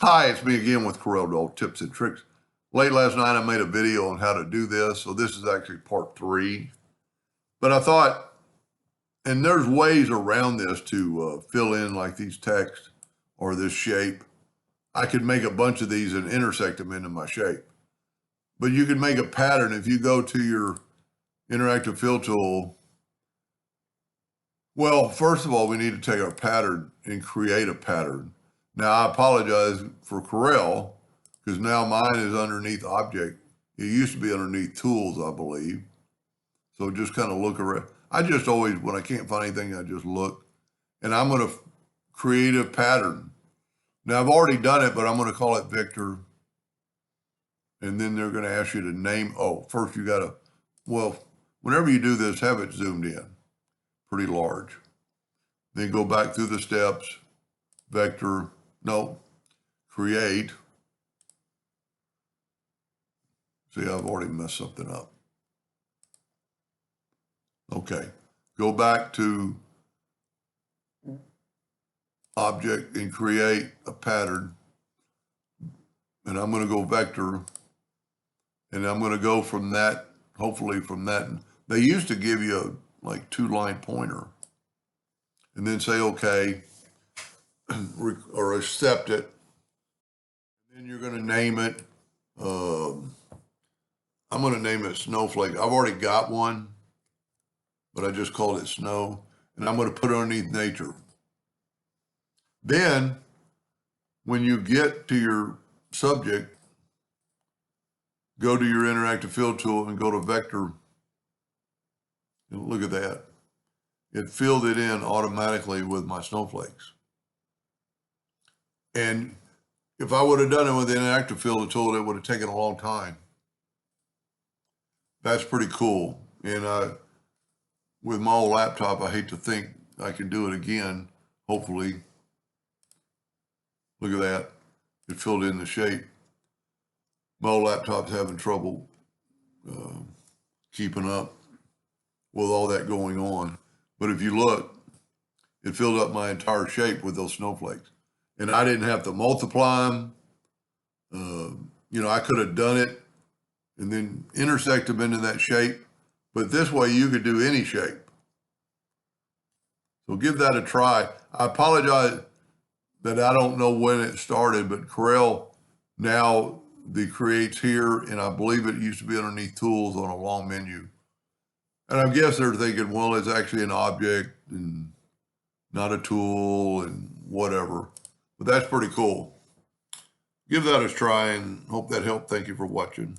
Hi, it's me again with Corel Tips and Tricks. Late last night, I made a video on how to do this. So this is actually part 3. But I thought, and there's ways around this to fill in like these text or this shape. I could make a bunch of these and intersect them into my shape. But you can make a pattern if you go to your interactive fill tool. Well, first of all, we need to take our pattern and create a pattern. Now, I apologize for Corel because now mine is underneath object. It used to be underneath tools, I believe. So just kind of look around. I just always, when I can't find anything, I just look. And I'm going to create a pattern. Now, I've already done it, but I'm going to call it Victor. And then they're going to ask you to name. Oh, first you got to, well, whenever you do this, have it zoomed in pretty large. Then go back through the steps, vector, no, create. See, I've already messed something up. Okay, go back to object and create a pattern. And I'm going to go vector. And I'm going to go from that, hopefully from that. They used to give you a like 2-line pointer. And then say okay, or accept it. And then you're going to name it. I'm going to name it Snowflake. I've already got one, but I just called it Snow. And I'm going to put it underneath nature. Then, when you get to your subject, go to your interactive fill tool and go to vector. And look at that. It filled it in automatically with my snowflakes. And if I would have done it with the interactive fill tool, it would have taken a long time. That's pretty cool. And with my old laptop, I hate to think I can do it again, hopefully. Look at that. It filled in the shape. My old laptop's having trouble keeping up with all that going on. But if you look, it filled up my entire shape with those snowflakes. And I didn't have to multiply them. I could have done it and then intersect them into that shape. But this way you could do any shape. So give that a try. I apologize that I don't know when it started, but Corel now the creates here, and I believe it used to be underneath tools on a long menu. And I guess they're thinking, well, it's actually an object and not a tool and whatever. But that's pretty cool. Give that a try and hope that helped. Thank you for watching.